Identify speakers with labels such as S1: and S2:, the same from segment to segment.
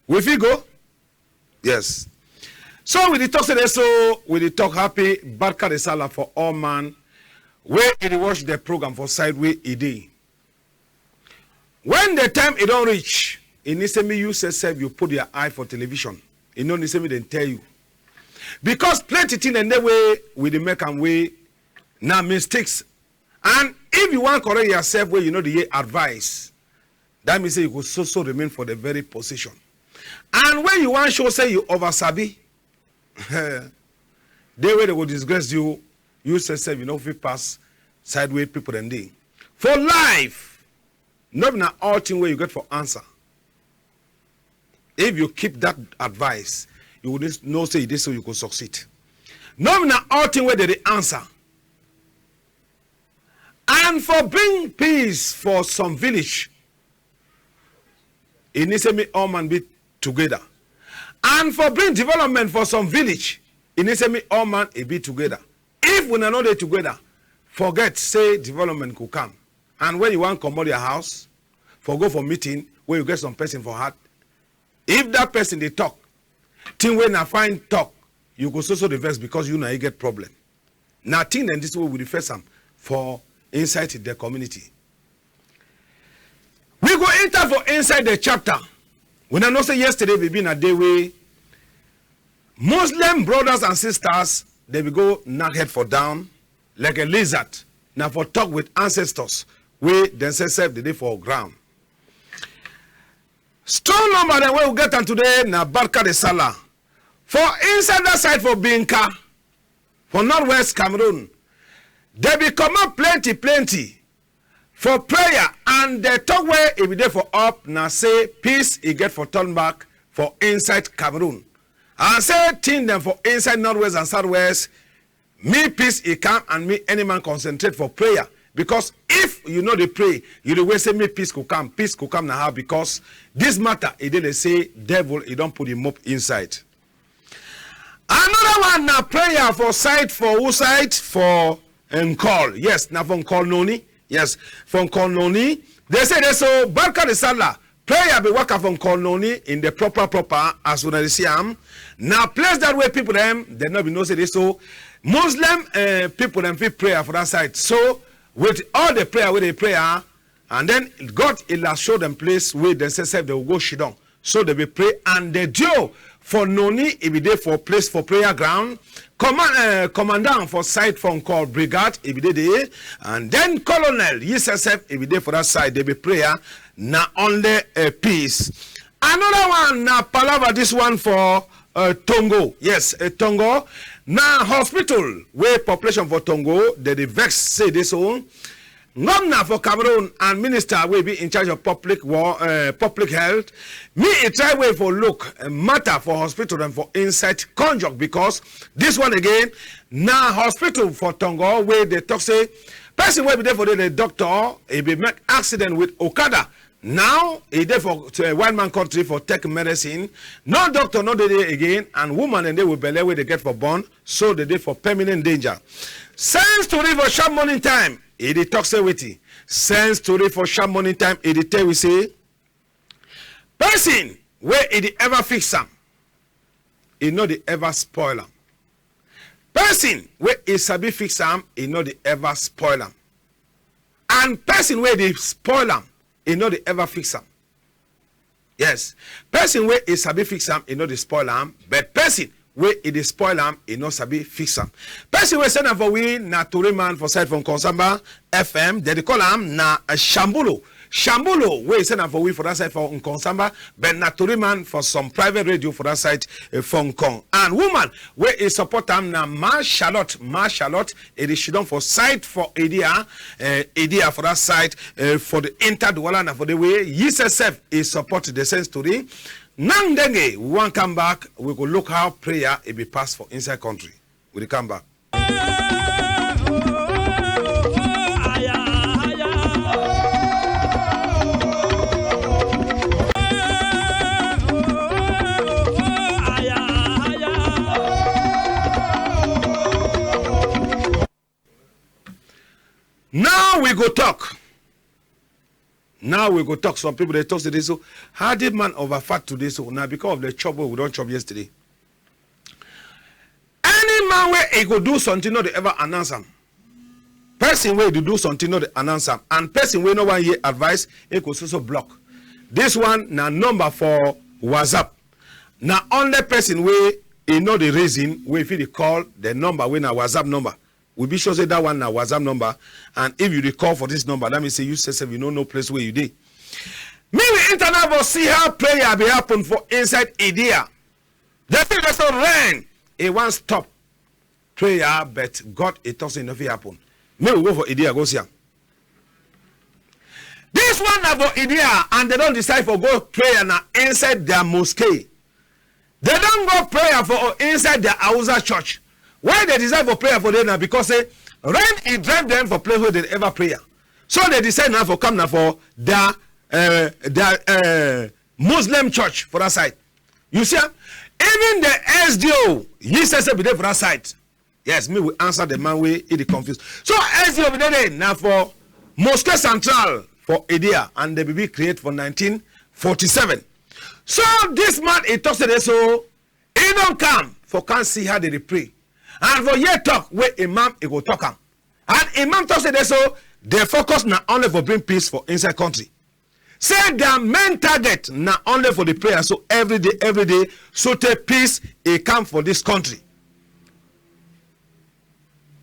S1: We fit go? Yes. So we talk today, so we talk happy Barka de Salah for all man. Where it watch the program for sideway ED. When the time it don't reach, it needs to be you yourself, you put your eye for television. It don't need to be then tell you. Because plenty thing and the way with the make and way now mistakes. And if you want to correct yourself where you know the advice, that means you could so remain for the very position. And when you want to show say you over sabi, they way they will disgrace you, you yourself, you know, if you pass sideways people and they. For life, not in all thing where you get for answer. If you keep that advice, you will know say this so you can succeed. Not in all thing where they the answer. And for bring peace for some village, it needs to be all man be together. And for bring development for some village, it needs to be all man be together. If we are not there together, forget say development could come. And when you want to come out your house, go for meeting where you get some person for heart. If that person they talk, thing when I find talk, you go so the verse because you know you get problem. Now thing then this way we refer some for inside the community. We go enter for inside the chapter. When I know say yesterday we been a day where Muslim brothers and sisters they will go knock head for down like a lizard. Now for talk with ancestors we themselves the day for ground. Strong number that we will get on today na Barka de Salah. For inside that side for Binka, for Northwest Cameroon, they become up plenty for prayer and they talk where it be there for up now say peace it get for turn back for inside Cameroon. And say thing them for inside Northwest and Southwest, me peace it come and me any man concentrate for prayer. Because if you know they pray, you the way say me peace could come now because this matter it did say devil it don't put him up inside. Another one now prayer for side for who side for call. Yes, now from call noni. Yes, from call noni. They say they so Barka de Salah. Prayer be work from call noni in the proper as when they see them. Now place that way people them they not be know say they so Muslim people them fit prayer for that side. So with all the prayer with the prayer, and then God will show them place where they say they will go shidon. So they will pray and the Joe for noni it be there for place for prayer ground. Commandant for side from call brigade it be there, and then colonel yes it be there for that side. They be prayer na only peace. Another one na palava this one for Tongo. Yes, Tongo. Now hospital where population for Tongo they vex say this one. Governor for Cameroon and minister will be in charge of public health. Me a try way for look matter for hospital and for inside conjure because this one again now hospital for Tongo where they talk say person will be there for the doctor he be make accident with Okada. Now, he there for one man country for take medicine. No doctor, no day again, and woman and they will belay where they get for born, so they did for permanent danger. Send story for sharp morning time. It talks with it. Send story for sharp morning time. It tell we say person where it ever fix them, it know they ever spoil them. Person where it sabi fix them, it know they ever spoil them. And person where they spoil them, you know they ever fix them. Yes. Person where is sabi fix them, you know they spoil them. But person where it is spoil them, you know sabi fix them. Person where send for we na Toure man for side from Konsamba FM, they call them na Shambulo. Shambulo where send for we for that side for Konsamba, but na Toure man for some private radio for that side from Kong. And woman where is support them na Ma Charlotte, it is shidon for side for Edia for that side for the interdwelling and for the way YSSF is support the same story. Nang denge, we want come back, we go look how prayer it be passed for inside country. We come back. Now we go talk. Now we go talk. Some people they talk today. So how did man overfat today? So now because of the trouble we don't chop yesterday. Any man where he go do something not they ever announce him. Person where to do something not they announce him. And person where no one hear advice, he could also block. This one now number for WhatsApp. Now only person where he know the reason where if he call the number when a WhatsApp number. We be sure say that one now WhatsApp number. And if you recall for this number, let me say you say you know no place where you did. Maybe internet will see how prayer be happen for inside idea. They say there's no rain. It won't stop prayer, but God it doesn't enough happen. Maybe we go for idea, go see. This one now for idea, and they don't decide for go prayer now inside their mosque. They don't go prayer for inside their Hausa church. Why they decide for prayer for them now? Because rain it drive them for place where they ever prayer. So they decide now for come now for their Muslim church for that side. You see, even the SDO, he says be there for that side. Yes, me will answer the man way he confused. So SDO be there now for Mosque Central for Idea, and the BB create for 1947. So this man he talks today, so he don't come for can't see how they pray. And for year talk where Imam he go talk am. And Imam talks today, so they focus not only for bring peace for inside country. Say their main target not only for the prayer, so every day, so take peace a come for this country.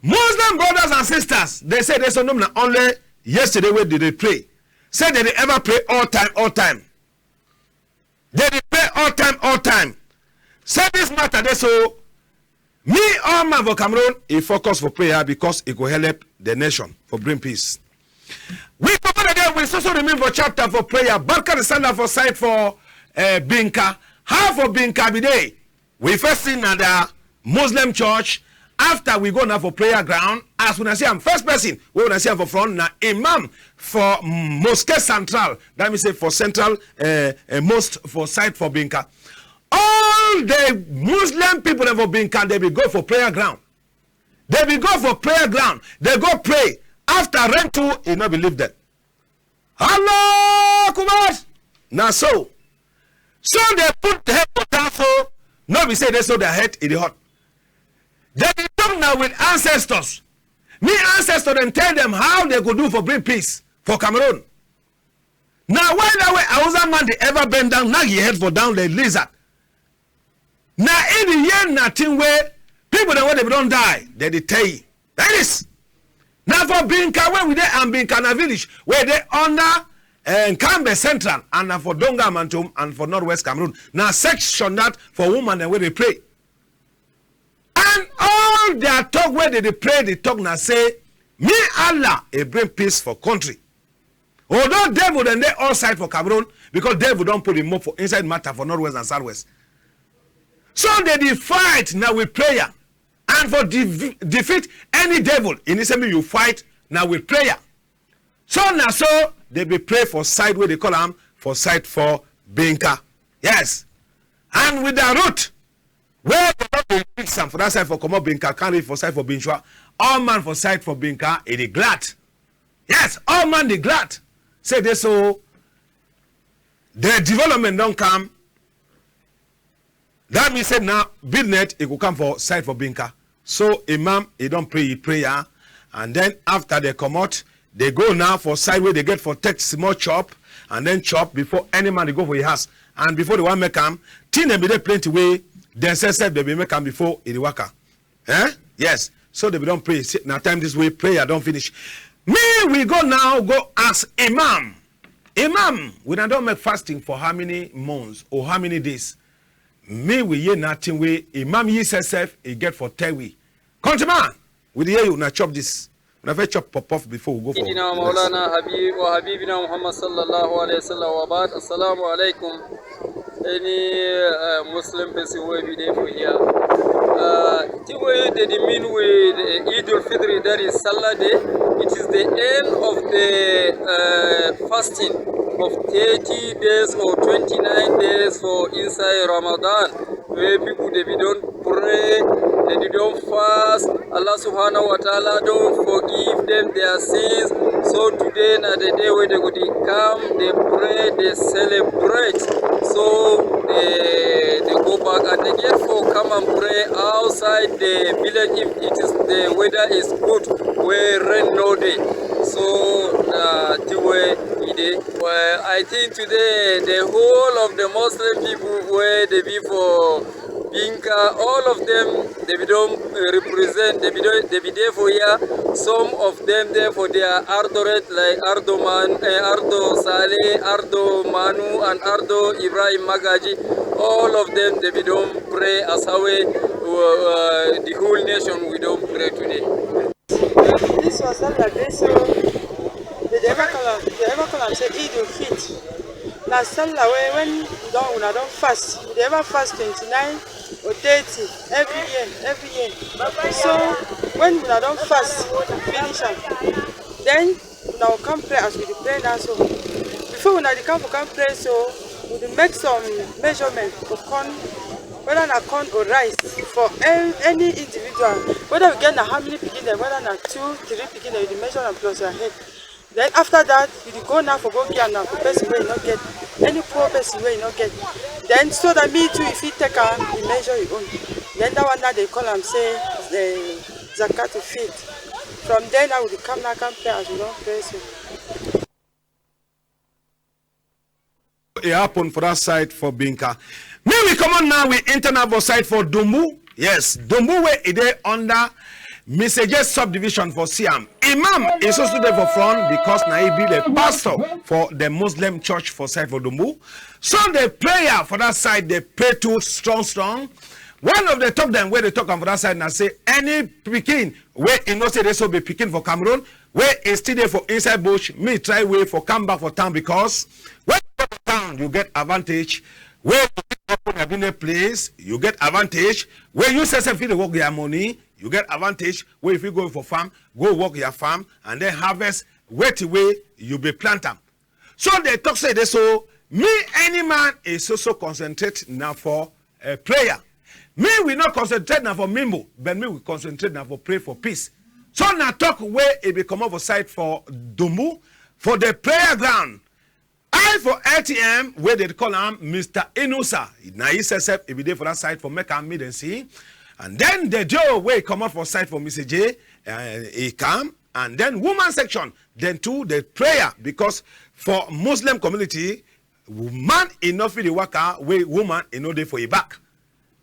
S1: Muslim brothers and sisters, they say there's no not only yesterday where did they pray. Say they ever pray all time. They pray all time. Say this matter, they so me all man for Cameroon, he focus for prayer because it will help the nation for bring peace. We come again, we also remember chapter for prayer. Barka the standard for side for Binka. How for Binka be day? We first seen at the Muslim church. After we go now for prayer ground, as when I say I'm first person, we want to say for front now Imam for Mosque Central. That means say for central most for side for Binka. All the Muslim people for Binka, they will go for prayer ground. They will go for prayer ground. They go pray. After rain too, he not believe them. Allah Akbar. Now so they put the head down so no we say they saw their head in the hot. They talk now with ancestors. Me ancestors and tell them how they could do for bring peace for Cameroon. Now why that way Hausa man they ever bend down, now he head for down the lizard. Now in the year nothing where people that they don't die, they tell you. That is. Now for Binka, where we there and Binka village, where they under Kambe Central, and for Donga Mantum and for Northwest Cameroon. Now section that for women and where they pray. And all their talk where they pray, they talk now say, me Allah, bring peace for country. Although devil and they all side for Cameroon, because devil don't put him up for inside matter for Northwest and Southwest. So they fight now with prayer. And for defeat any devil, initially you fight now with prayer. So now so they be pray for side where they call them for side for Binka. Yes. And with the root, where they don't some for that side for come up Binka, can't read for side for Binchua. All man for side for Binka, it is glad. Yes, all man they glad. Say this so the development don't come. That means say now business it will come for side for Binka. So Imam, he don't pray prayer, and then after they come out, they go now for side where they get for take small chop, and then chop before any man they go for your house. And before the one make come, tin they be there plenty way, then say they be make come before it waka. Yes. So they be don't pray. Now time this way, prayer don't finish. Me, we go now, go ask Imam. Imam, we don't make fasting for how many months or how many days? Me, we hear nothing way. Imam himself, he get for 10 weeks. Countryman, we hear you now chop this. We never chop pop off before we go for.
S2: Maulana Habib wa Habibina Muhammad sallallahu alayhi wasallam wa ba'd. Assalamu alaikum. Any Muslim person will be there for here. The way they mean with Eid al-Fitr, that is Salah Day. It is the end of the fasting of 30 days or 29 days for inside Ramadan, where people they don't pray, they don't fast. Allah subhanahu wa ta'ala don't forgive them their sins, So today na the day where they go to come, they pray, they celebrate. So they go back and they get for come and pray outside the village if it is the weather is good, where rain no day. So the way it is. Well, I think today the whole of the Muslim people where they be for Binka, all of them, they don't represent, they be there for here. Some of them there for their Ardoret, like Ardo Saleh, Ardo Manu, and Ardo Ibrahim Magaji. All of them, they be don't pray as how the whole nation we don't pray today.
S3: This was not like this, so they ever call and say eat your feet. Now, Salah, when you don't fast, you ever fast 29 or 30 every year. So when we don't fast, finish them. Then now come pray as we pray now. So before we come pray, so we make some measurement for corn, whether na corn or rice for any individual. Whether we get how many beginner, whether na 2, 3 beginner, you measure and plus your head. Then after that, you go now for go get now for person where you not get any poor person where you not get. Then so that me too, if you take you measure your own. Then that one now they call and say the zakat to feed. From there now we come pray as we don't pray. So.
S1: It happened for that side for Binka. May we come on now, we internal side for Dumbu. Yes, Dumbu where it is under Messages subdivision for Siam. Imam is also there for front because now he be the pastor for the Muslim church for side for Dumbu. So the prayer for that side, they pray too strong. One of the talk them where they talk on for that side and say any picking where in no say they so be picking for Cameroon, where is still there for inside bush, me try way for come back for town because when you go to town you get advantage. Where you open a place, you get advantage. Where you say something to work your money, you get advantage. Where if you go for farm, go work your farm and then harvest. Wait away, you be plant them. So they talk say this. So me, any man is also concentrate now for prayer. Me we not concentrate now for mimbo, but me we concentrate now for pray for peace. So now talk where it be come over side for Dumbu for the prayer ground. I for ATM where they call him Mr. Inusa. Now he says if he there for that side for make and meet and see. And then the Joe where come out for side for Mr. J, he come. And then woman section, then too the prayer because for Muslim community, man enough for the worker, way woman enough day for your back.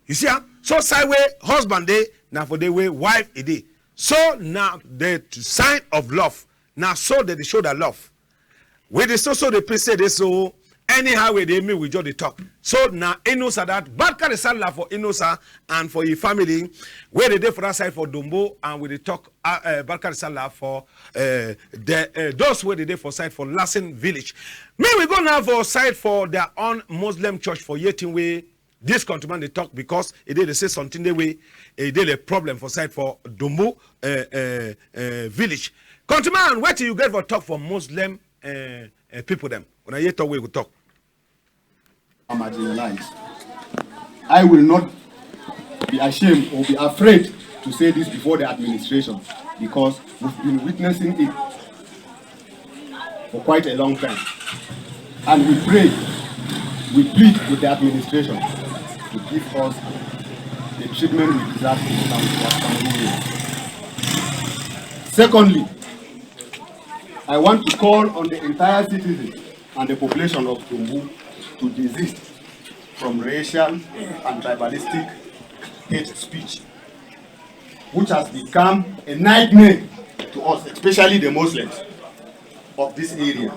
S1: You see how? So side way husband day, now for the way wife a day. So now the sign of love. Now so that they show that love. With the so they say this so anyhow where they meet with just the talk. So now Inosa that Barka the Salah for Inosa and for your family where they did for that side for Dumbo and with the talk Barka the Salah for those where they did for side for Lassen village. May we go now for side for their own Muslim church for Yetin way. This countryman they talk because it did they say something the way it did a problem for side for Dumbo village. Countryman, what do you get for talk for Muslim people them when I hear talk we will talk.
S4: I will not be ashamed or be afraid to say this before the administration because we've been witnessing it for quite a long time, and we pray, we plead with the administration to give us the treatment we deserve in Secondly, I want to call on the entire citizens and the population of Dumbu to desist from racial and tribalistic hate speech, which has become a nightmare to us, especially the Muslims of this area.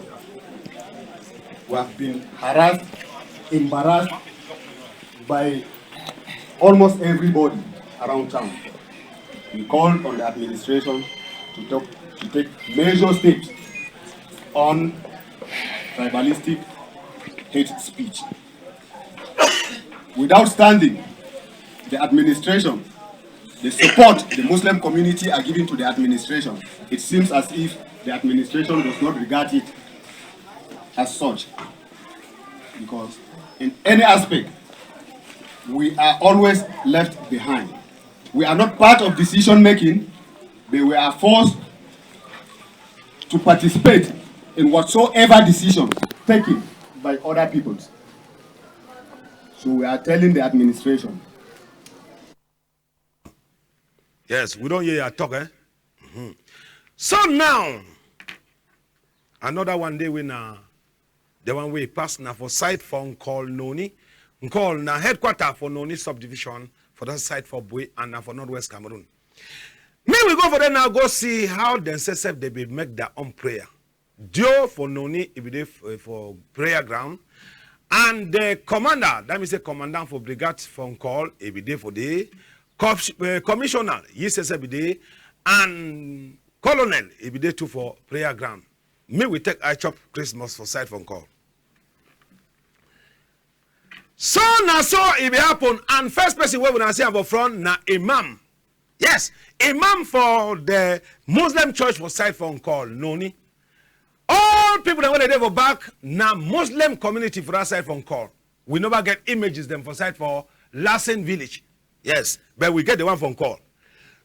S4: We have been harassed, embarrassed by almost everybody around town. We call on the administration to take major steps on tribalistic hate speech. Without standing, the administration, the support the Muslim community are giving to the administration, it seems as if the administration does not regard it as such. Because in any aspect, we are always left behind. We are not part of decision making, but we are forced to participate in whatsoever decision taken by other people. So we are telling the administration.
S1: Yes, we don't hear your talk, eh? So now, another one day we now, the one we pass now for site phone call Noni, call now headquarter for Noni subdivision for that site for Bui and now for Northwest Cameroon. Me we go for them now go see how themselves they be make their own prayer. Dio for Noni if they for prayer ground, and the commander, that means the commandant for brigade phone call every day for the commissioner yes every day, and colonel every day too for prayer ground. Me we take I chop Christmas for side phone call. So now so it happen, and first person we will see about front na imam. Yes, imam for the Muslim church for side phone call Noni. All people that were there for back na Muslim community for that side phone call. We never get images them for side for Lassen village. Yes, but we get the one phone call.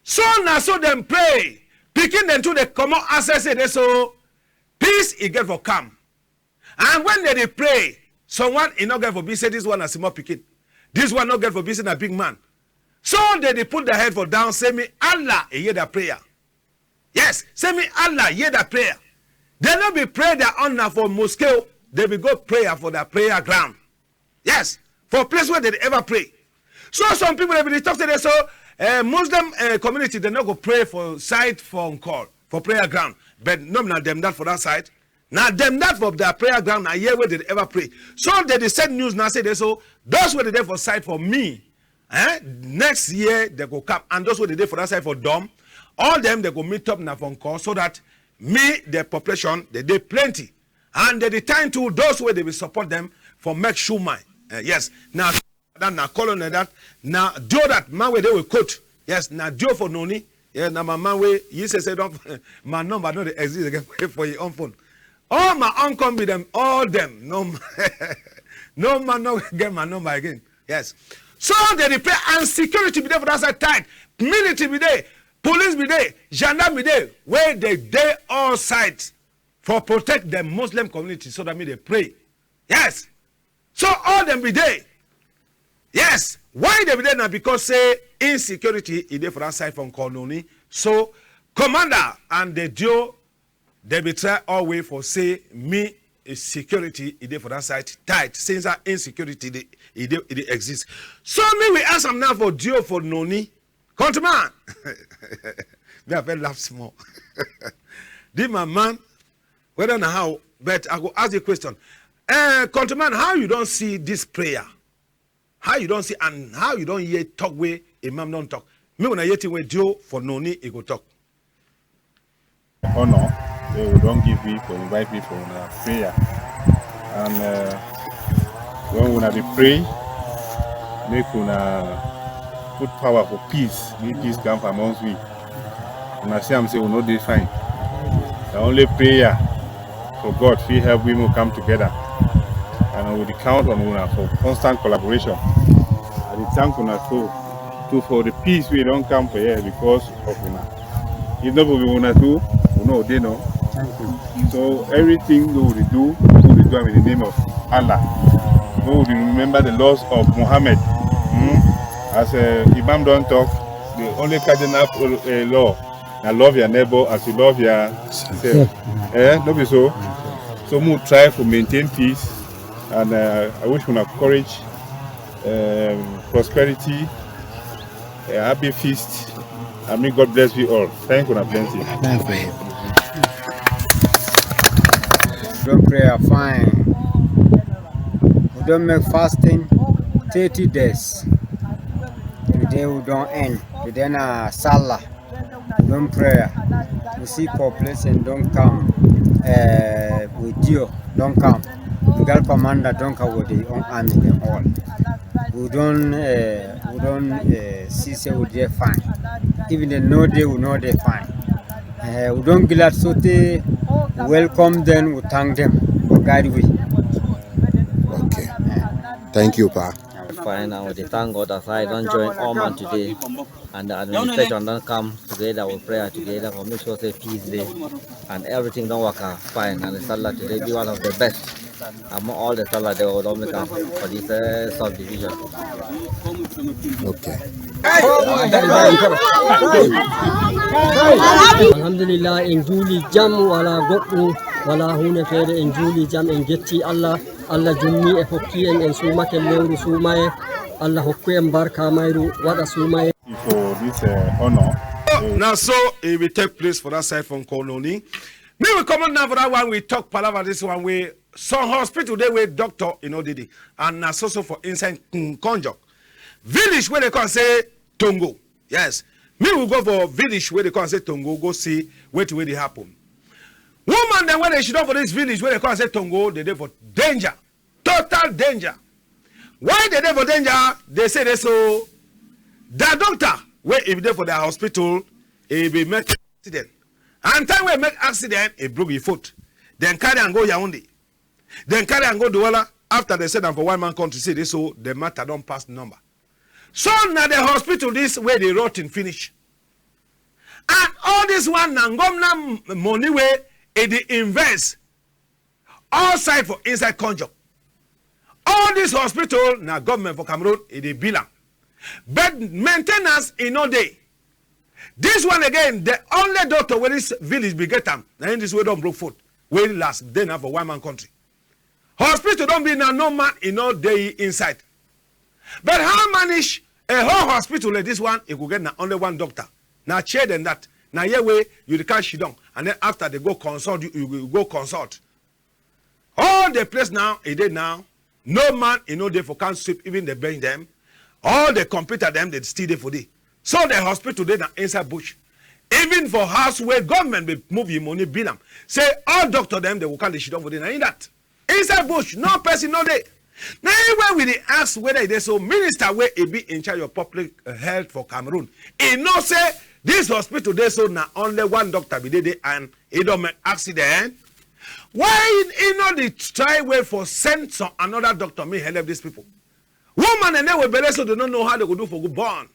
S1: So now so them pray, picking them to the common access they so peace it get for come. And when they pray, someone is not get for be say this one a small picking. This one not get for be say a big man. So they put their head for down, say me Allah hear their prayer. Yes, say me Allah hear their prayer. They not be pray their honor for mosque, they will go prayer for their prayer ground. Yes, for a place where they ever pray. So some people they talk to them, so Muslim community they not go pray for side phone call for prayer ground, but no not them that for that side. Now them that for their prayer ground now year where they ever pray. So they send news now say they so those were the day for side for me. Next year they go come, and those were the day for that side for Dom. All them they go meet up now phone call so that me the population they plenty, and they time to those where they will support them for make sure my yes now that now colonel that now do that man where they will quote yes now do for Noni yeah now my man way you say don't my number don't exist again for your own phone. All my uncle with them all them no no man no get my number again. Yes, so they repair and security be there for that side tight, military be there, police be there, gendarme be there, where they all sides for protect the Muslim community so that me they pray. Yes, so all them be there. Yes, why they be there now? Because say insecurity is there for that side from Koloni. So commander and the Joe they be try all way for say me security is there for that side tight since that insecurity it exists. So me we ask them now for Joe for Noni. Countryman, me have laugh small. Did my man, whether now how, but I go ask the question. Countryman, how you don't see this prayer? How you don't see and how you don't hear talk way Imam don't talk? Me when I hear thing with Joe for Noni, he go talk.
S5: Oh no, they don't give people, invite people in prayer. And when we be pray, make una put power for peace. Make peace come from amongst we. And I say I'm saying we know this fine. The only prayer for God feel help we will come together. And we will count on una for constant collaboration. And the thank una to for the peace we don't come for here because of una. If not we una do, we know they know. So everything we will do in the name of Allah. We will remember the laws of Muhammad. As Imam don't talk, the only cardinal law, I love your neighbor as you love yourself. Not be so. So we try to maintain peace, and I wish we encourage prosperity, a happy feast, and may God bless you all. Thank you plenty.
S6: Don't pray fine. We don't make fasting 30 days. Today we don't end. Today na Salah. We don't pray. We see population don't come. With you don't come. The girl commander don't come with the own army them all. We don't see say we dey fine. Even they know they fine. We don't glad so they welcome them. We thank them for guide we.
S7: Okay. Thank you, Pa. fine, and we thank God as I don't join all man today, and the administration don't come together with prayer together for make sure say peace day, and everything don't work out fine, and the Salah today be one of the best among all the Salah they will don't make up for this subdivision.
S1: Okay.
S8: Alhamdulillah en juuli jam wala goɗɗum wala hunde feere en juuli jam en jetti Allah jumni e hokki en suumake lewru suumaye Allah hokku en barka mayru waɗa suumaye.
S5: For this honor.
S1: Now, so it will take place for that side from Koloni. Me we come on now for that one. We talk palaver this one way. Some hospital they way doctor did it, and now so for inside Konjok village where they can say Tongo. Yes, me will go for village where they can say Tongo. Go see where they happen. Woman then when they should for this village where they can say Tongo, they there for danger, total danger. Why they there for danger? They say they so the doctor where if they for the hospital, it be make accident. And time we make accident, it broke your foot. Then carry and go Yaoundé. Then carry and go Douala. After they said them for one man country, say this so the matter don't pass the number. So now the hospital this where they rot in finish. And all this one now money where they invest outside for inside Konjok. All this hospital now government for Cameroon they bill them. But maintenance in no day. This one again, the only doctor where this village be get them. Now in this way don't broke foot. Where last then have for one man country. Hospital don't be now no man in all day inside. But how manage a whole hospital like this one? It could get now only one doctor. Now chair than that. Now here way you can't shit down. And then after they go consult, you go consult. All the place now, it did now. No man in no day for can't sweep even they bring them. All the computer them they still there for day. So the hospital they now inside bush. Even for house where government will move your money bill them. Say all doctor them they will can't shit down for day. Now in that. Inside bush, no person, no day. Now, when we ask whether it is so, minister where it be in charge of public health for Cameroon, he no say this hospital they so now only one doctor be there and he don't make accident. Why he not the try way for send some another doctor may help these people? Woman and they will be so they don't know how they go do for good born.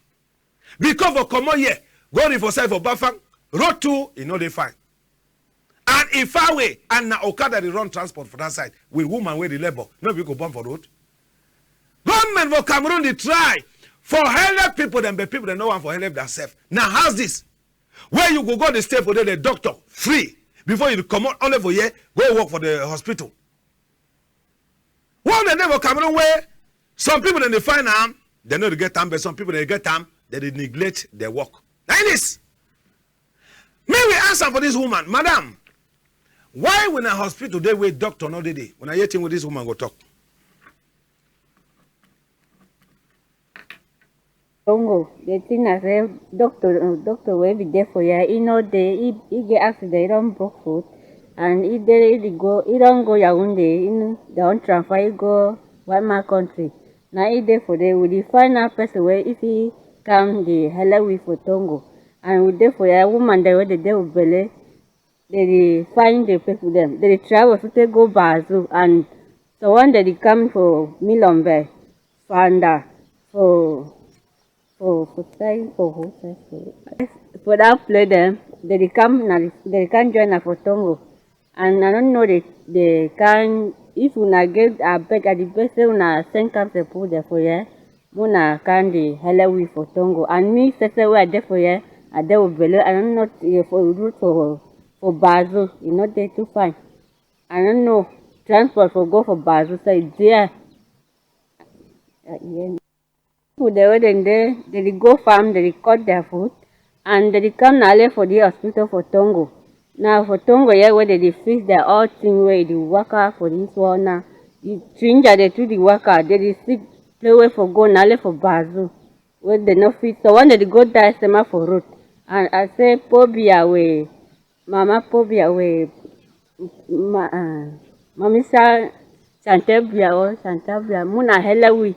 S1: Because for come on here, go for side for Bafang, road 2, you know they fine. And if I way and now Okada they run transport for that side with woman where the labor, nobody go burn for road. Government for Cameroon they try for help people them, but people they no one for help themselves. Now how's this? Where you go the stay for the doctor free before you come out only for here go work for the hospital. One they never Cameroon where some people then they find them they know they get them, but some people they get them they neglect their work. Like this. May we answer for this woman, madam. Why when a hospital they wait doctor no day? When I hear thing with this woman go talk.
S9: Congo, the thing I say doctor will be there for you. He get accident, he don't broke foot, and he don't go Yaoundé, they don't transfer, he go one man country. Now he there for there with the final person where if he come the hella with for Tongo, and we there for a woman there where they there with belly. They find the people them. They travel to take go Bazu and so one that they come for Milombe, Fanda, for that play them. They come now. They can join us for Tongo, and I don't know they can if we not get a beg at the best we not send come to put there for you. We not can the hella we for Tongo and me say we are there for you. I there with below. I don't know for route for Bazu, you know they too fine. I don't know transport for go for Bazu, so it's there. People they go farm, they cut their food, and they come now for the hospital for Tongo. Now for Tongo, yeah, where they fix their all thing where the worker for this one now. The stranger they to the worker, they sick play way for go now for Bazu, where they no fit. So one they go there, sema for road, and I say Pobia way. Mama Pobia we Mamisa Santabia Muna Helawi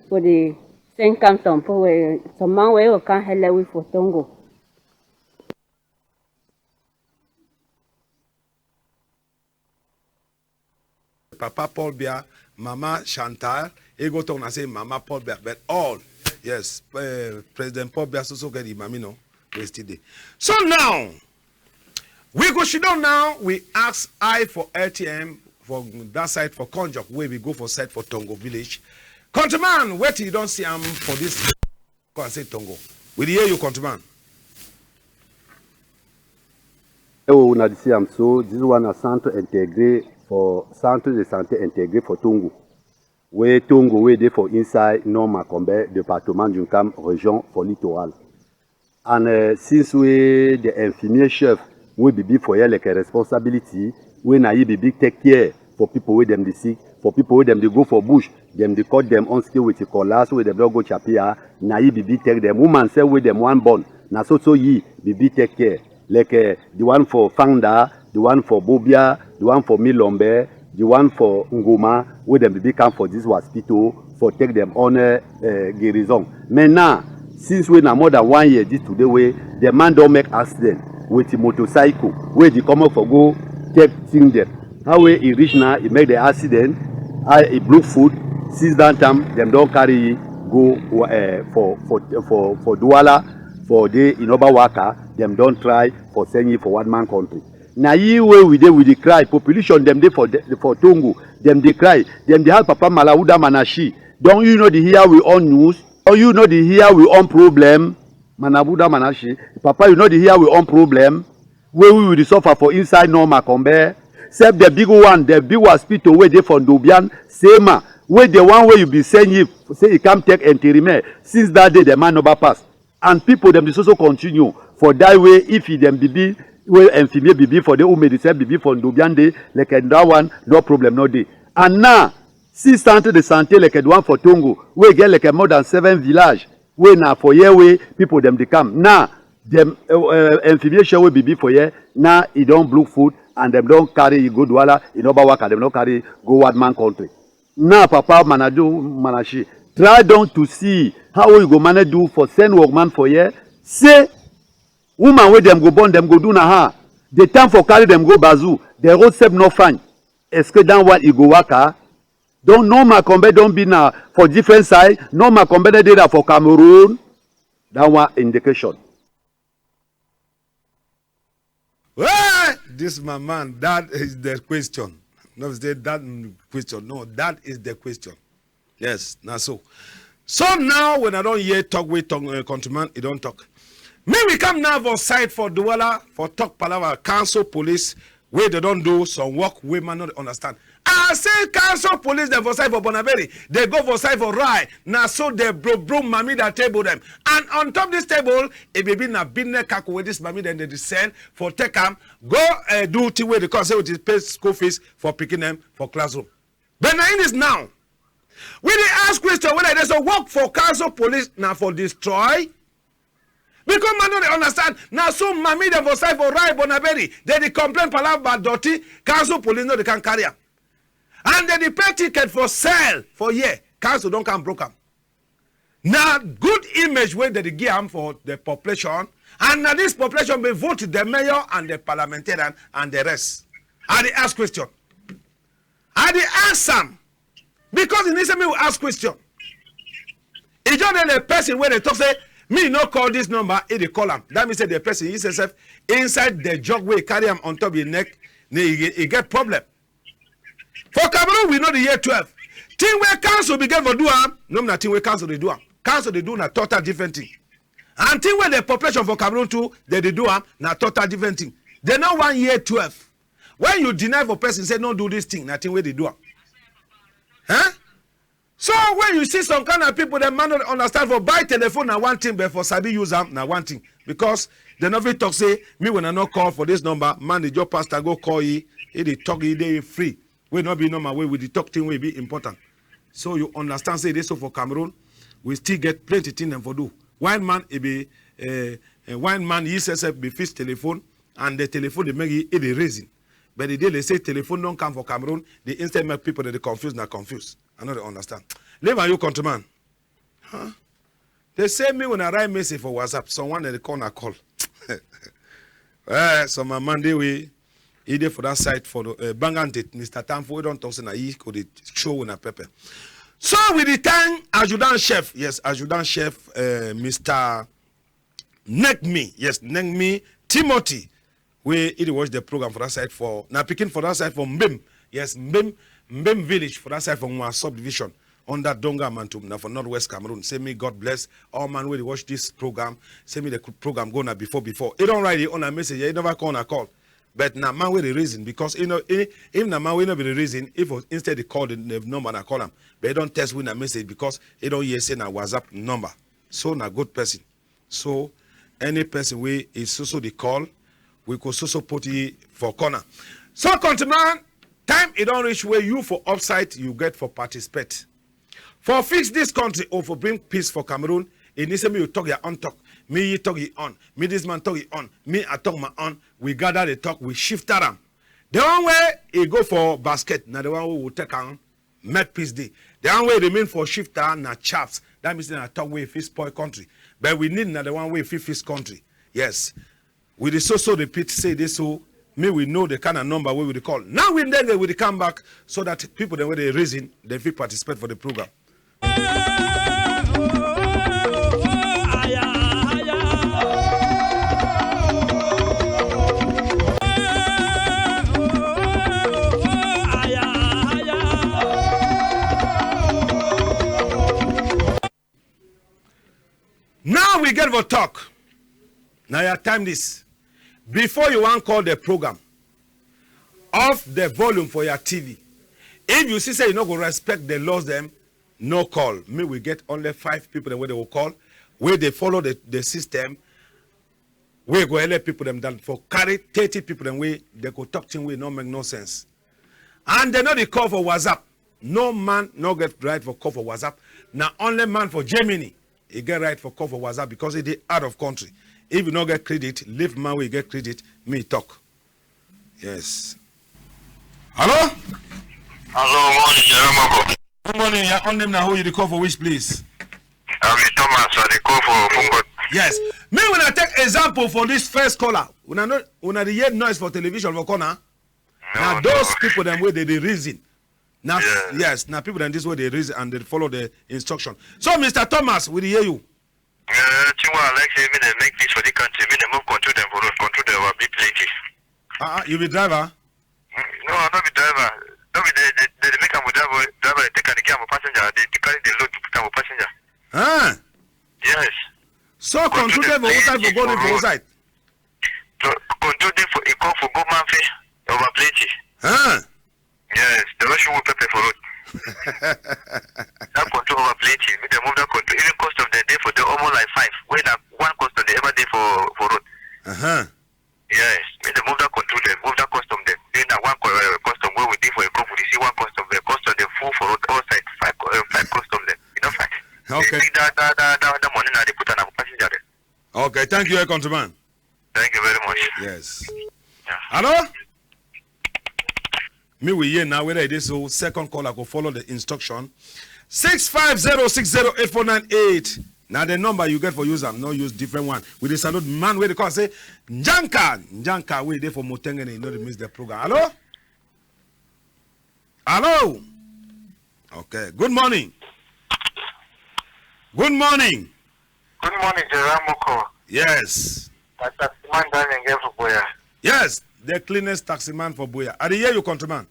S9: for the Saint Campton Poe, some man way or can't Helawi for Tongo.
S1: Papa Paul Bia Mama Chantal, he go talk and say Mama Paul Biya, but all, yes, President Paul Biya also get the mamino yesterday. So now, we go sit down now, we ask I for LTM, for that side for Konjok, where we go for side for Tongo village. Countryman, wait till you don't see him for this, go and say Tongo. We hear you, countryman.
S10: On a dit so, this one a centre intégré for centre de santé intégré for Tongo. We Tongo we dey for inside Nord Macombé, département du Cam, région for littoral. And since we the infirmier chef we be for here like a responsibility, we na be big take care for people with them they sick, for people with them they go for bush, them they cut them on skill with the collars, with them don't go chapia, na be big take them. Woman say with them one born, na so ye be take care. Like the one for Fangda, the one for Bobia, the one for Milombe, the one for Ngoma, where them be come for this hospital for take them on garrison. Maintenant, since we na more than 1 year this today way, the man don't make accident with the motorcycle, where they come up for go take thing them. How way he reach now, he make the accident, he blew foot, since that time them don't carry go for Douala. For the Inoba Waka, them don't try for sending for one man country. Now ye way we dey with the cry, population them dey for Tongo, them they cry, them they have Papa Malauda Manashi. Don't you know the here we on news? Don't you know the here we on problem? Manabuda Manashi, Papa, you know the here we on problem? Where we will suffer for inside Norma Combe? Except the big one, the big hospital where they from Dobian, Sema, where the one where you be saying say you can't take interim. Since that day the man never pass. And people them also continue for that way if them be well infirmier be for the who medicine be for Ndobiande like that one no problem no day. And now si centre de santé like the one for Tongo we get like more than 7 villages we now for here way people them they come now them infirmier show we be for here now he don't blue food and them don't carry go Douala in Obawaka them don't carry go one man country. Now Papa Manadu Manashi try down to see how you go manage do for send workman for here. Say woman where them go born, them go do na ha. The time for carry them go bazoo. The road save no fine. Est-ce que dans what you go waka? Don't no Macombe don't be now for different side. No Macombe they did that for Cameroon. That one indication.
S1: Well, this my man, that is the question. No, say that question. No, that is the question. Yes, now so. So now when I don't hear talk with countryman, he don't talk. May we come now for side for Douala, for talk palava, council police, where they don't do some work we might not understand. I say council police, they for side for Bonaberi, they go for side for Rai. Now so they bring mommy that table them. And on top this table, a baby na binne kaku with this mommy, then they descend for take them, go do the way because they will pay school fees for picking them for classroom. But now in this now, we dey ask question whether there's a work for council police now for destroy. Because man don't understand. Now so mommy them for side for Rai Bonaberi, they complain palava about dirty, council police no they can carry am. And then they pay ticket for sale for year. Council don't come broke am. Now good image where they give am for the population, and now this population will vote the mayor and the parliamentarian and the rest. And they ask question. And they ask some. Because in this me will ask question. It's just the person where they talk say, me no call this number, it they call him. That means that the person is himself inside the jug where he carry him on top of your neck, he get problem. For Cameroon, we know the year 12. Thing where council begin for do am, no na thing where council they do am. Council they do na total different thing. And thing where the population for Cameroon too, they do am na total different thing. They know 1 year 12. When you deny for person say no do this thing, na thing where they do am. Huh? So when you see some kind of people that man don't understand for buy telephone na one thing, but for sabi use am na one thing. Because they never talk say, me when I not call for this number, man the job pastor go call ye, they talk ye they free. We not be normal way with the talk thing will be important. So you understand say this so for Cameroon, we still get plenty thing them for do. One man it be one man he says be fixed telephone and the telephone they make it a raising. But the day they say telephone don't come for Cameroon, they instead make people that they confused, not confused. I know they understand. Leave on you, countryman. Huh? They say me when I write message for WhatsApp, someone that they call. So my Monday we Either for that side for the Bangante, Mr. Tamfo, we don't talk na he could show in a pepper. So we return adjutant chef, yes, adjutant chef, Mr. Negmi, yes, Negmi Timothy. We it was the program for that side for now picking for that side for Mbim, yes, Mbim village for that side for one subdivision under Donga Mantum now for Northwest Cameroon. Say me God bless all man when they watch this program. Say me the program go now before. It don't write it on a message. You never call a call. But now man with the reason because you know if now man will not be the reason if instead they call the number and I call them, but they don't test with a message because they don't hear say na WhatsApp number. So na good person. So any person we is also the call, we could also put it for corner. So countryman, time it don't reach where you for upside you get for participate. For fix this country or for bring peace for Cameroon, it needs me you talk your own talk. Me you talk it on. Me this man talk it on. Me I talk my on. We gather the talk. We shift them. The one way it go for basket. Now the one who will take on make peace day. The one way remain for shifter na chaps. That means that I talk way fit spoil country. But we need another one way fit fix country. Yes. We the so repeat say this so. Me we know the kind of number we will call. Now we then we will come back so that people then when they reason they fit participate for the program. Now we get for talk. Now your time this. Before you want call the program, off the volume for your TV. If you see say you not go respect the laws them, no call. Me we get only 5 people where they will call, where they follow the system. We go let people them that for carry 30 people them way they go talk to way no make no sense. And they know the call for WhatsApp. No man no get right for call for WhatsApp. Now only man for Germany. He get right for call for WhatsApp because he dey out of country. If you not get credit, leave man we get credit, me talk. Yes. Hello?
S11: Hello, morning, Jerome.
S1: Good morning. Your own name now who you dey call for which please?
S11: I'm Thomas, I dey call for Fungo.
S1: Yes. Me when I take example for this first caller, when I hear noise for television for corner, now those people them way they reason. Now yes, now people them this way they reason and they follow the instruction. So Mr. Thomas, we hear you.
S11: Chingwa like say me they make peace for the country, me they move control them for road, control them big places.
S1: You be driver?
S11: No, I'm not be driver. No be they make am driver they take and give am passenger, they carry the load to put am passenger. Yes.
S1: So control them for outside for going for outside.
S11: So control them for a call for go man fish over places. Yes, the Russian will pay for road. That control over places, me they move that control. Even cost of the day for the almost like 5. Where that one cost of the ever day for road. Yes, me they move that control them, move that custom them. Then that one custom where we did for a couple, we see one custom the cost of the full for road outside 5 custom them. You know 5.
S1: Okay.
S11: That money now they put on a passenger there.
S1: Okay, thank you, countryman.
S11: Thank you very much.
S1: Yes. Hello? Me we hear now whether it is so second caller go follow the instruction. 650608498. Now the number you get for user, no use different one. We just salute man where they call say Njanka we there for Motengene, you know they miss the program. Hello? Hello? Okay. Good morning. Good morning.
S11: Good morning, Jerome.
S1: Yes. Yes, the cleanest taxi man for Boya. I hear you, countryman.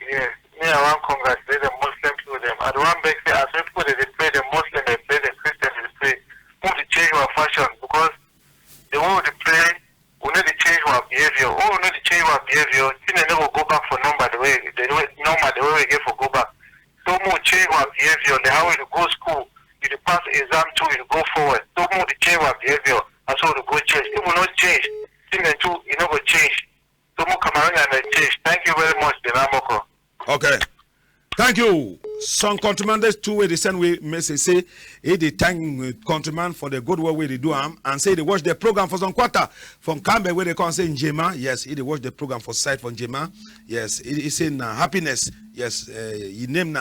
S11: Yes, me I want congratulate the Muslims to them. I want to say as people they pray the Muslim, they pray the Christian, they pray. We need to change our fashion because the way they pray, we need to change our behavior. We need to change our behavior. They never go back for number the way we get for go back. So we change our behavior. The how we go school, you pass exam too, you go forward. So we need to change our behavior. And so we go change. If we not change, things too, you know, go change. So we come around and change. Thank you very much, Moko.
S1: Okay. Thank you. Some countrymen, there's 2 ways they send we message say, they thank countrymen for the good work where they do and say they watch the program for some quarter from Cambe where they can say Njema. Yes, they watch the program for site from Njema. Yes, it's in happiness. Yes, he named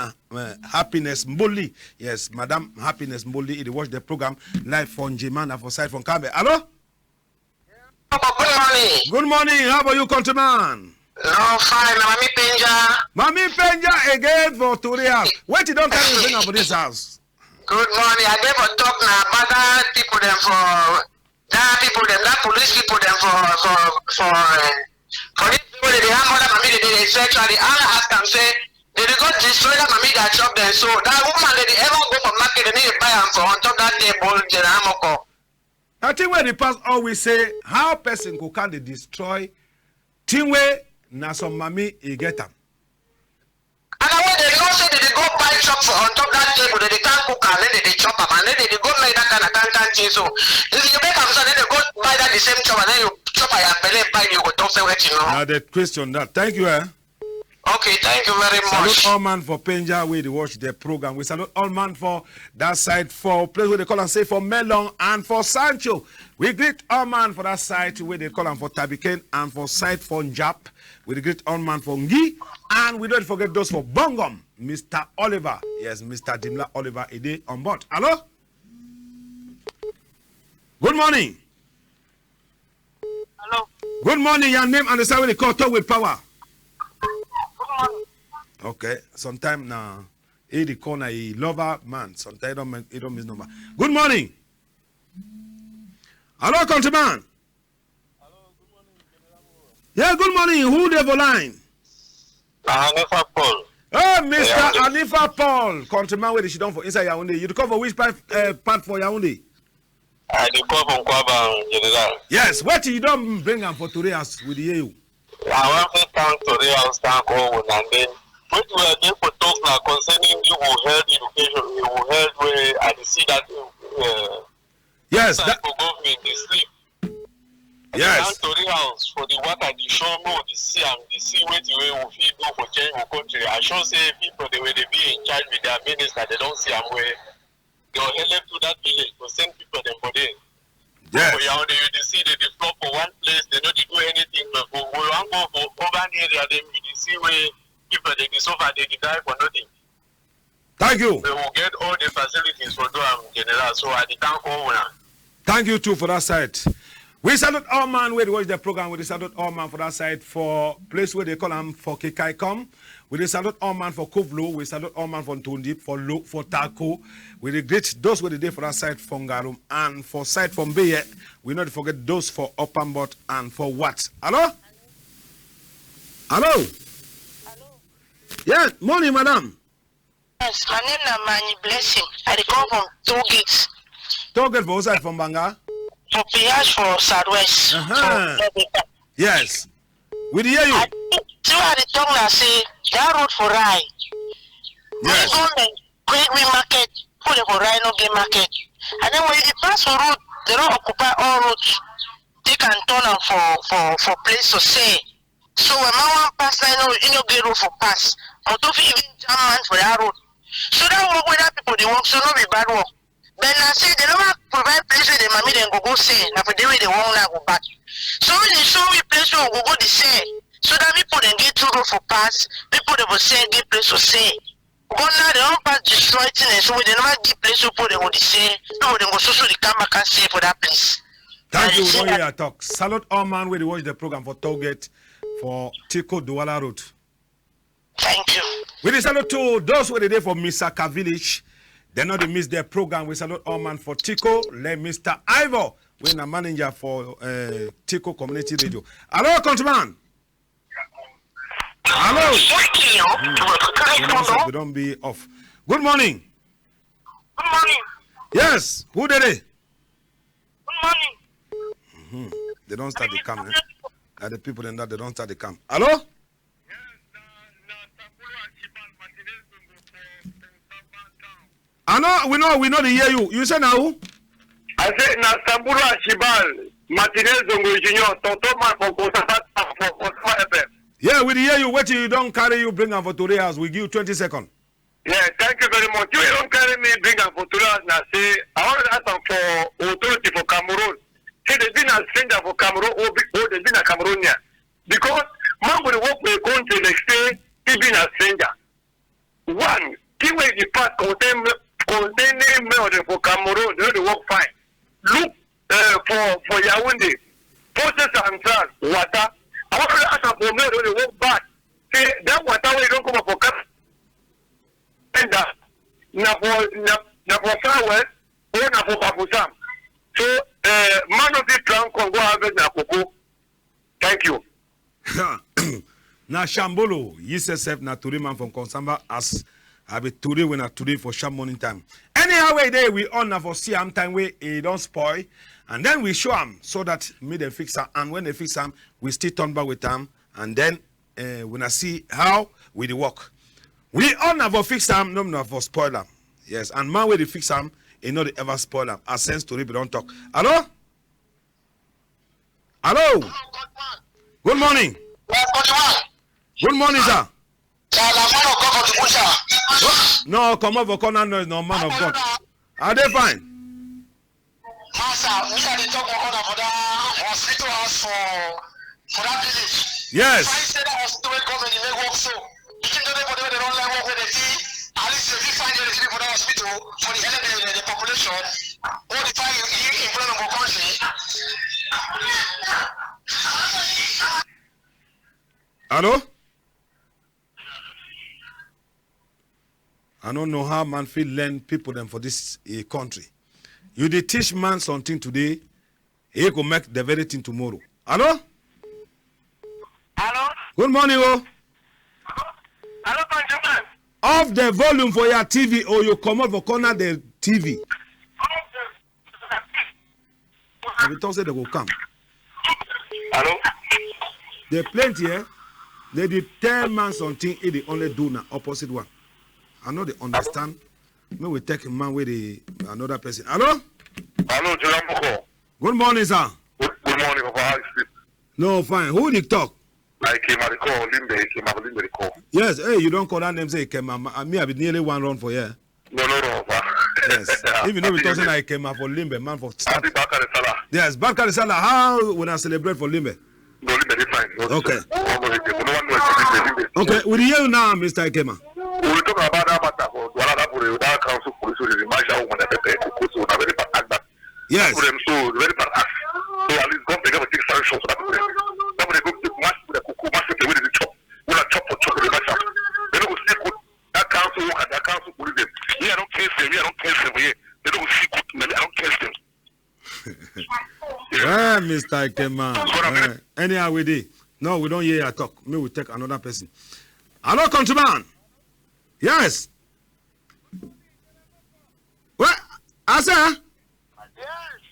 S1: Happiness Mboli. Yes, Madam Happiness Mboli. They watch the program live from Njema and for site from Cambe. Hello?
S11: Good morning.
S1: Good morning. How about you, countryman?
S11: No, fine. Mami Penja.
S1: Mami Penja again for Tori house. What you don't carry bring up for this house?
S11: Good morning. I gave a talk now about that people them for that police people them for this people they have mother mami they sexually. I ask them say they go destroy that mami that chop them. So that woman they ever go for market they need to buy them for on top that table moko.
S1: I think where the past always say how person go can they destroy thing way na some mami he get them.
S11: And when they know say they go buy chop for on top that table, they can't cook and then they chop them and then they go make that kind of thing. So if you make them so then they go buy that the same chop and then you chop and belly buy you go talk say what you know.
S1: Now the question that. Thank you, eh?
S11: Okay, thank you very much.
S1: Salute all man for Penja where they watch the program. We salute all man for that side for place where they call and say for Melon and for Sancho. We greet all man for that side where they call and for Tabiken and for side for Njap. We greet all man for Ngi and we don't forget those for Bongom. Mr. Oliver. Yes, Mr. Dimla Oliver a day on board. Hello? Good morning.
S11: Hello.
S1: Good morning. Your name and the side where they call talk with power. Okay, sometime now, he the corner, he lover man. Sometimes he don't miss number. Good morning. Hello, countryman.
S12: Hello, good morning.
S1: Yeah, good morning. Who they for line?
S12: Anifa Paul.
S1: Oh, Mr. Anifa Paul. Countryman, where she done for inside Yaoundé. You cover which part for Yaoundé?
S12: I come from Kwaba, General.
S1: Yes, what you don't bring them for today as with the EU?
S12: I want to thank today. I'll stand over and then. What we are doing for talk now concerning you who heard education, you who heard where I see that
S1: yes, that
S12: for government they sleep.
S1: yes.
S12: Today house for the work at the show no the see where the way we feel go for change our country. I should say people the way they be in charge with their minister they don't see them where they will help to that village to send people them for there.
S1: Yes.
S12: So you see they flop for one place, they don't do anything but we want go for urban area then you see where people they suffer, they die for nothing.
S1: Thank you.
S12: They will get all the facilities for them, General. So I thank all now.
S1: Thank you too for that side. We salute all man where they watch the program. We salute all man for that side for place where they call them for Kekaikom. We salute all man for Kovlo. We salute all man for Tundip, for Lo, for Tako. We greet those where they did for that side for Ngarum and for side from Bayet. We not forget those for Opambot and for what? Hello? Hello? Yes, morning, madam.
S11: Yes, my name is Mani Blessing. I come from Togex.
S1: Togex for side from Banga?
S11: For Piage for Southwest.
S1: Yes. We hear you.
S11: See what the tongue now say, that road for Rai.
S1: Yes.
S11: We market, put it for Rai, no game market. And then when you pass for road, they don't occupy all roads. They can turn them for place to say. So when my one pass, I know you know get road for pass. But don't even jam man for that road. So that work with that people they work, so no be bad work. But I say they don't provide place where they mommy then go say, now for the way they want now go back. So when they show me place where we go they say, so that people then get through road for pass, people they will say get place to say. But now they don't pass destroy things, so they never get place where they go they say, no they go so the camera can say for that place.
S1: Thank you for your talk. Salute all man where they watch the program for Toget for Tiko Douala Road.
S11: Thank you.
S1: We salute to those who are there for Misaka Village. They know they miss their program. We salute all man for Tiko. Let Mr. Ivor, we're the manager for Tiko Community Radio. Hello, countryman. Hello. We don't be off. Good morning.
S11: Good morning.
S1: Yes. Who did it?
S11: Good morning.
S1: They don't start the cam. And the people in that they don't start the cam. Hello? I know we know they hear you. You say now?
S11: I said na Sabura Shibal, Martinez Zongo Junior, Totoma for FM.
S1: Yeah, we hear you. What you don't carry you bring them for today house. We give you 20 seconds.
S11: Yeah, thank you very much. You don't carry me bring them for today house now. Say I want to ask them for authority for Cameroon. Say they've been a stranger for Cameroon or they've been a Cameroonian. Because man will work with a country they say he been a stranger. One, give me the past containing mail for Cameroon, they work fine. Look for Yaoundé, process and trans, water. I want to ask for for me to walk back. See, that water we don't come up for cut. And na for flower or na for papusam. So, man of the plan can go harvest na cocoa. Thank you.
S1: Na Shambolo, YSF na Turi man from Konsamba as I be Turi when I Turi for Sham morning time. Anyhow, way there we on for see am time way it don't spoil, and then we show them so that me they fix am, and when they fix them, we still turn back with them, and then when I see how we the work. We on for fix them, no for spoil them. Yes, and man way they fix them, you know they ever spoil them. A sense to don't talk. Hello? Hello? Good morning. Good morning, sir. No, come over, corner noise, no man of God. Are they fine?
S12: Master, we are the top corner for that hospital house for that village.
S1: Yes.
S12: I said that hospital government they work so. You think they don't like work with the tea. At least if you find the people for the hospital for the population, all the time you in front of the country.
S1: Hello? I don't know how man feel learn people them for this country. You dey teach man something today, he go make the very thing tomorrow. Hello?
S11: Hello?
S1: Good morning, oh.
S11: Hello, Benjamin.
S1: Off the volume for your TV or you come out for corner the TV. I will talk say they will come.
S11: Hello?
S1: They plenty here. They did 10 man something, it they only do now opposite one. I know they understand. Maybe we take a man with another person. Hello?
S11: Hello, Moko.
S1: Good morning, sir.
S11: Good morning, Papa. How you sleep?
S1: No, fine. Who did talk?
S11: I came at the call, Limbe, the call.
S1: Yes, hey, you don't call that name, say came. Me, I be nearly one round for here.
S11: No, Papa.
S1: Yes. Even though we talking like came for Limbe, man for start.
S11: Happy Barka de Salah.
S1: Yes, Barka de Salah. How when I celebrate for Limbe?
S11: No, Limbe, they fine.
S1: Okay.
S11: Limbe.
S1: Okay, we hear you now, Mr. Ikema.
S11: We talk about that matter for that council police with the marshal woman that they so na very bad act.
S1: Yes.
S11: So very bad act. So at least government have to take sanctions for that. Government go take mass with the cuckoo, mass with the chop. We not chop for the marshal. They don't see good. That council work at that council police them. Me I don't case them. Me I don't case them. They don't see good. Me I don't case them.
S1: Well, Mr. Ikema. Anyhow we did. No, we don't hear your talk. Me we take another person. Hello, countryman. Yes. Well, Asa?
S11: Yes.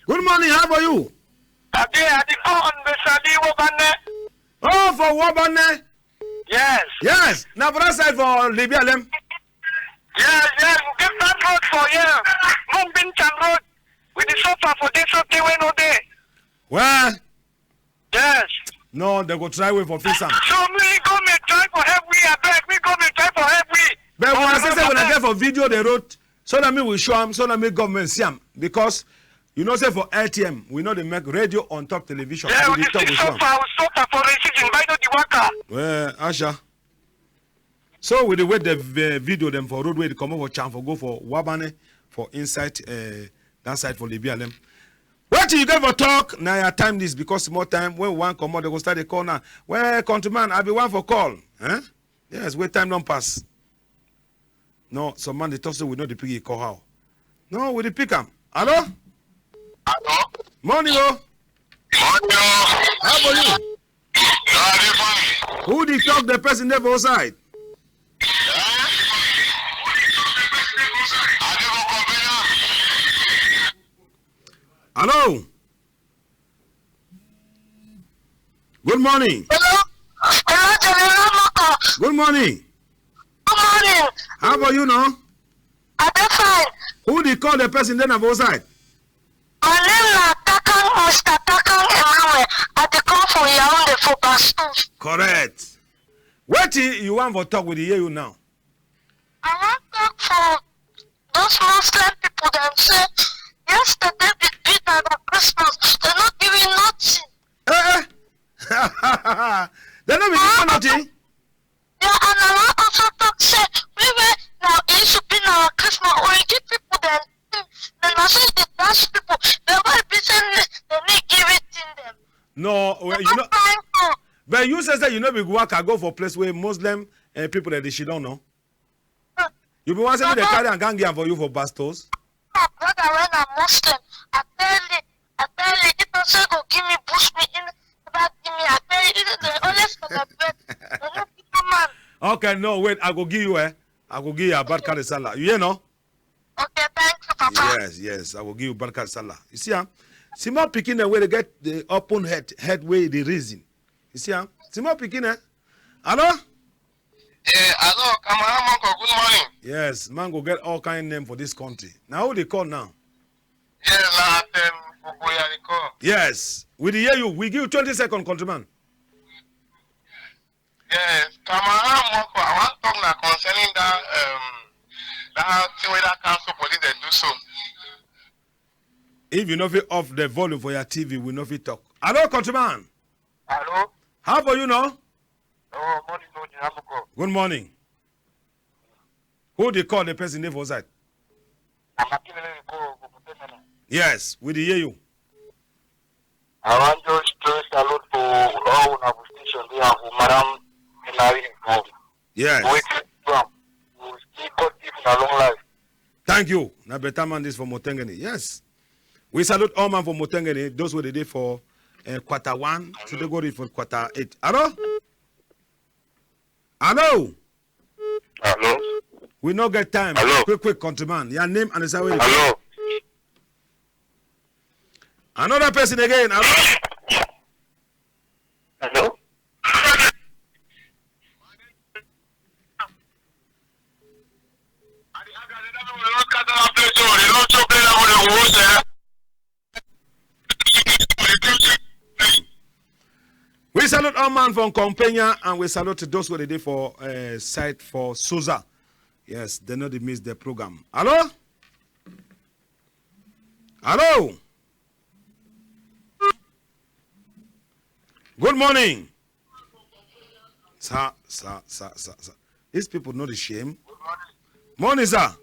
S1: Good morning, how are you? Oh, for Wabane?
S11: Yes.
S1: Yes. Now, for that side for Libya, them.
S11: Yes. Give that road for you. Mumbintan road. With the sofa for this, okay, we no day.
S1: Well?
S11: Yes.
S1: No, they go try way for Fisa.
S11: So me go me try for help we, I beg. We go me try for help we.
S1: But when I say when I get for video they wrote, so that me will show them, so that me government see them. Because, you know, say for LTM, we know they make radio on top television.
S11: Yeah, we sofa for racism, by the worker.
S1: Well, Asha. So with the way the video them for roadway, they come over chance for go for Wabane, for inside that side for Libya them. What you get for talk? Now your time this because more time when one come out, they go start the corner. Well, countryman, I be one for call. Huh? Yes, wait time don't pass. No, some man they talk so we know the pig call how. No, we the pick them. Hello?
S12: Hello?
S1: Morning, oh.
S12: Morning.
S1: How are you?
S12: Fine.
S1: Who did talk the person there for outside? Hello. Good morning.
S12: Hello?
S1: Good morning.
S12: Good morning.
S1: How about you now?
S12: I'm fine.
S1: Who did call the person then of outside?
S12: My name is Mr. Takan Emmanuel. I dey come for Yaounde for Bastos.
S1: Correct. What you want for talk with the you now?
S12: I want to talk for those Muslim people that say yesterday we beat at Christmas. They're not giving nothing.
S1: They're not giving nothing?
S12: Yeah, and I want also talk say we were now it should be our Christmas or we give people them. Then I say the dash people, they might be saying they need give it in them.
S1: No, well, you know. But But you say that you know, we work, I go for place where Muslim people that they don't know. You be wanting me to carry and gang for you for bastos?
S13: Brother, when I'm Muslim, apparently, the person go give me, push me in, give me, apparently, the honest for the bread.
S1: Okay, no, wait, I go give you, I go give you a barka salah. You know?
S13: Okay, thanks, Papa.
S1: Yes, I will give you barka salah. You see, Simon picking the way they get the open head way the reason. You see, Simon picking it. Hello?
S12: Hello, Kamara Moko, good morning.
S1: Yes, man go get all kind of name for this country. Now who they call now? Yes, we hear you. We give you 20 seconds, countryman.
S12: Yes, Kamara Moko, I want to talk now concerning that thing where that council police they do so.
S1: If you know if off the volume for your TV, we know if you talk. Hello, countryman.
S12: Hello.
S1: How about you now?
S12: Oh, morning.
S1: Good morning. Who they call the person name for side? Yes, we hear you.
S12: I want just to salute for all our station there for Madam involved.
S1: Yes.
S12: We got even a long life.
S1: Thank you. Now better man this for Motengeni. Yes. We salute all man for Motengeni. Those were the day for quarter 1. So they go read for quarter 8. Hello? Hello?
S12: Hello?
S1: We no get time.
S12: Hello?
S1: Quick, countryman. Your name and the way.
S12: Hello?
S1: Another person again. Hello?
S12: Hello?
S1: We salute all man from Compania and we salute those who they did for site for Souza. Yes, they know they missed the program. Hello? Hello? Good morning. Sir. These people know the shame. Morning, sir.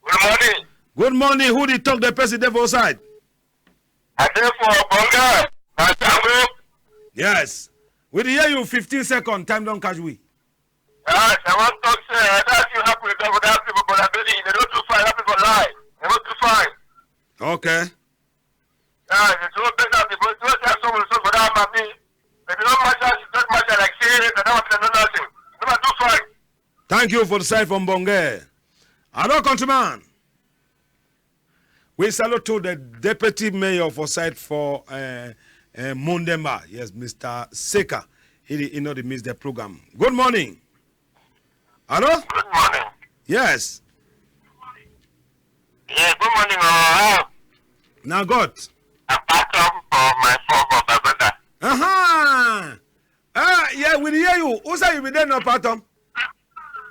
S12: Good morning.
S1: Good morning. Who did talk the president for side?
S12: I did for Bonga.
S1: Yes. We hear you 15 seconds. Time don't catch we.
S12: Yes, I want to say that you happy with that people, but I believe they don't do fine. That people lie. They don't do fine.
S1: Okay.
S12: Yeah, it's so better people. It's not just someone so good at me. They don't match like serious. They don't do nothing. They don't do fine.
S1: Thank you for the side from Bonga. Hello, countryman. We salute to the deputy mayor for site for Mundemba. Yes, Mr. Seka. He know they missed the program. Good morning. Hello?
S12: Good morning.
S1: Yes.
S12: Yeah, good morning.
S1: Now, God.
S12: Apart from my former brother.
S1: Yeah, we hear you. Who say you be there, no, Patom?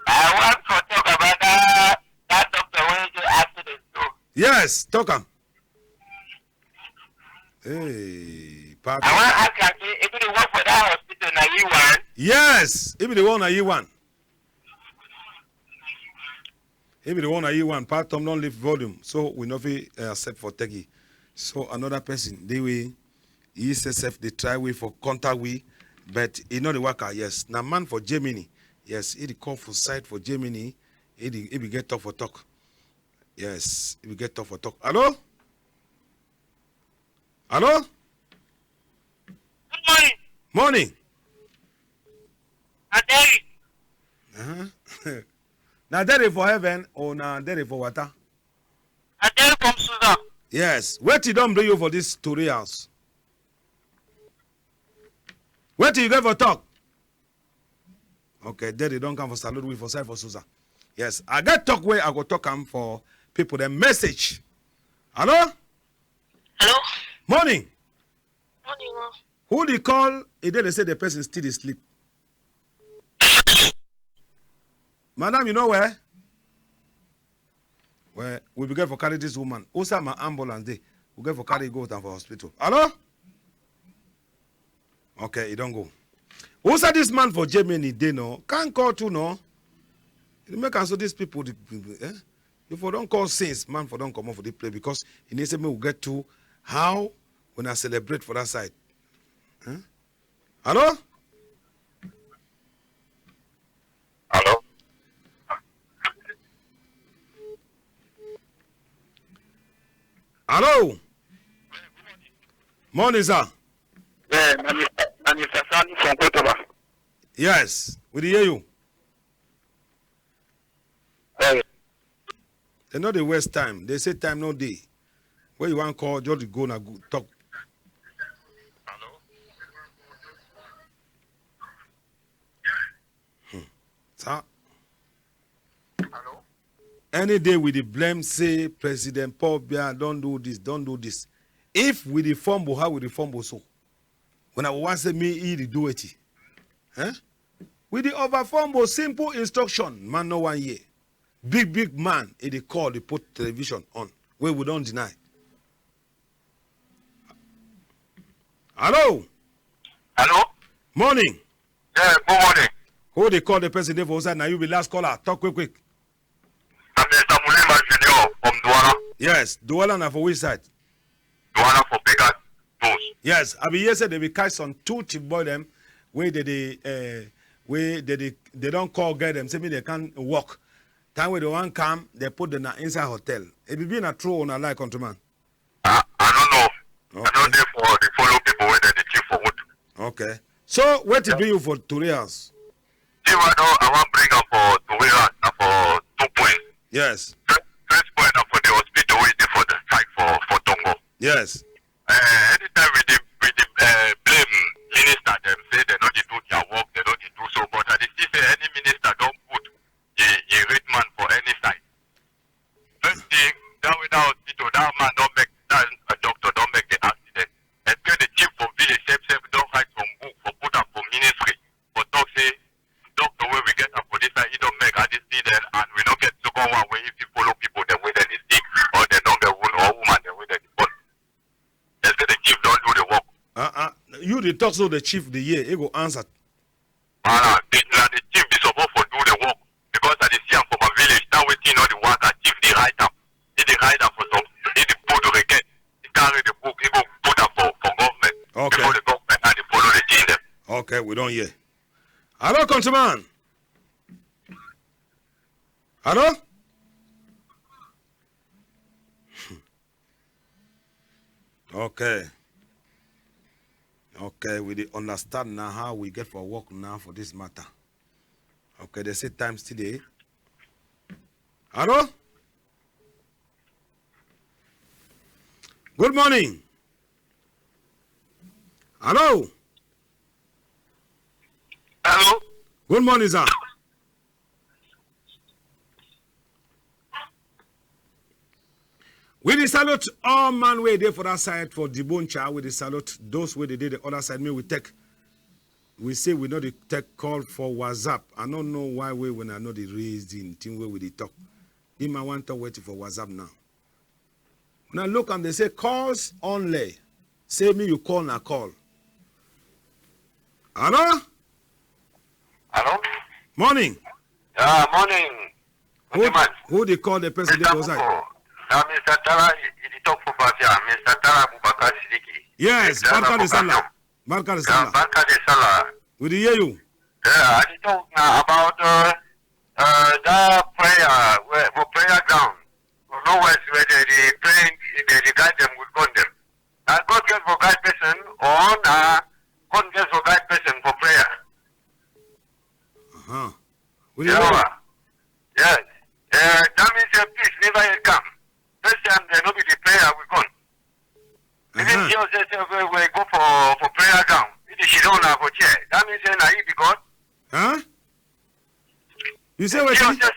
S12: I want to talk about that doctor when you accident too.
S1: Yes, talk him. Hey, Patom.
S12: I want to ask you, if you work for that hospital in a year one.
S1: Yes, if the one a year one. If the one a year one, Patom don't lift volume, so we not accept for Tegi. So another person, they will, he says they try way for contact we, but he not the worker. Yes, now man for Germany. Yes, he call for site for Germany. He will get tough for talk. Yes, he will get tough for talk. Hello? Hello?
S13: Good morning.
S1: Morning.
S13: Aderi.
S1: Now there for heaven or now there for water?
S13: Aderi from Sudan.
S1: Yes. What you don't bring you for this story house? What you get for talk? Okay, there they don't come for salute we for side for Susan. Yes, I got talk where I go talk them for people the message. Hello?
S13: Hello?
S1: Morning.
S13: Morning, ma.
S1: Who they call? They say the person still asleep. Madam, you know where? Where we begin for carry this woman. Also, my ambulance day. We get for carry go down for hospital. Hello? Okay, you don't go. Also, this man for Germany, they know. Can't call to no. You make answer these people. If we don't call saints, man, for don't come off for the play because in this we will get to how when I celebrate for that side. Huh? Hello? Hello. Morning, sir.
S11: Yeah, Mr. Sani from Kotoba.
S1: Yes, we hear you.
S11: Hey.
S1: They know the waste time. They say time no day. Where you want call, just go and go talk. Sir.
S11: Hello?
S1: Any day with the blame, say President Paul Biya don't do this, don't do this. If we the fumble, how we the fumble so? When I want say me, he do it. Huh? With the over fumble, simple instruction, man no 1 year. Big man, they call, they put television on. Where we don't deny. Hello?
S11: Hello?
S1: Morning.
S11: Yeah, good morning.
S1: Who they call the president for outside? Now you be last caller. Talk quick.
S11: I'm Mr. Mulema Junior from Douala.
S1: Yes, Douala na for which side?
S11: Douala for bigger news.
S1: Yes, I be yesterday they be catch some 2 chief boy them where they don't call get them. Say me they can't walk. Time where they want come, they put them inside hotel. It be been a true on a like countryman.
S11: I don't know. Okay. I know they for the follow people where they chief for what.
S1: Okay. So where to bring you for 2 hours?
S11: I want to bring up for 2 hours for 2 points.
S1: Yes.
S11: First point for the hospital waiting for the strike for Tongo.
S1: Yes.
S11: Anytime we blame minister, them say they don't do their work, they don't do so much. And they say any minister don't put a rate man for any side. First thing, that with the hospital, that man don't make that a doctor don't make the accident. And then the chief for village don't write some book for put up for ministry. But talk say doctor where we get up for this side, he don't make a decision and we don't get second one where if you follow people then with any sick or they don't get wound or woman then with any ball. They say the chief don't do the work.
S1: You the talk so the chief the year, he go answer.
S11: The chief is supposed to do the work because I see him from a village. Now we see all the work chief the write up. He the write up for some he the put the record. He carry the book, he go put up for government.
S1: Okay.
S11: Before the government and they follow the thing them.
S1: Okay, we don't hear. Hello, countryman. Hello? Okay. Okay, we understand now how we get for work now for this matter. Okay, they say times today. Hello? Good morning. Hello?
S11: Hello?
S1: Good morning, sir. We salute all man way there for that side for the bone child. We salute those way they did the other side. Me we take. We say we know the take call for WhatsApp. I don't know why we when I know the reason thing where we they talk. He might want to wait for WhatsApp now. Now look and they say calls only. Say me you call na call. Hello?
S11: Hello?
S1: Morning.
S11: Morning.
S1: Who they call the president outside?
S11: Mr. Tara, he talk for Batia. Mr. Tara Bubakar Sidiki.
S1: Yes, Barka de Salah. Barka de Salah.
S11: Barka de Salah.
S1: We hear you.
S11: Yeah, I talk now about the prayer, for prayer ground. No where they praying, they guide them with condemn. God gets for guide person or God gets for guide person for prayer.
S1: Uh-huh.
S11: Yes. That means your peace never yet come. First time there no be the prayer we gone. Even Jesus we go for prayer ground. It is don't have a chair. That means na he be God.
S1: Huh? You say what?
S11: Jesus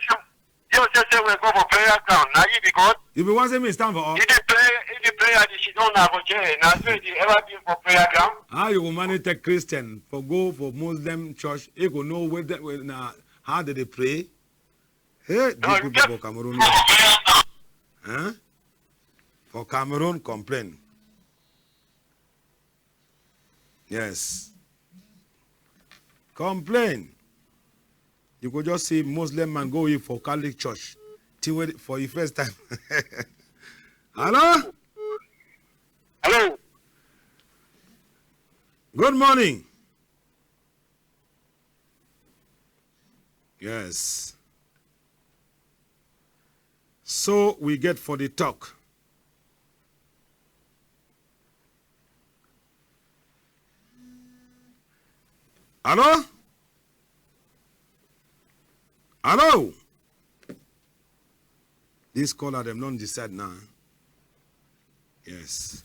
S11: say we go for prayer ground. Na he be God.
S1: You be want me stand for all.
S11: If the prayer she don't have a chair. Now so it ever been for prayer ground.
S1: How you go manage a Christian for go for Muslim church? You go know where that how did they pray? Hey, these people for Cameroon. Huh? For Cameroon complain. Yes. Complain. You could just see Muslim man go in for Catholic church. For the first time. Hello?
S11: Hello.
S1: Good morning. Yes. So we get for the talk. Hello? Hello? This caller, them don't decide now. Yes.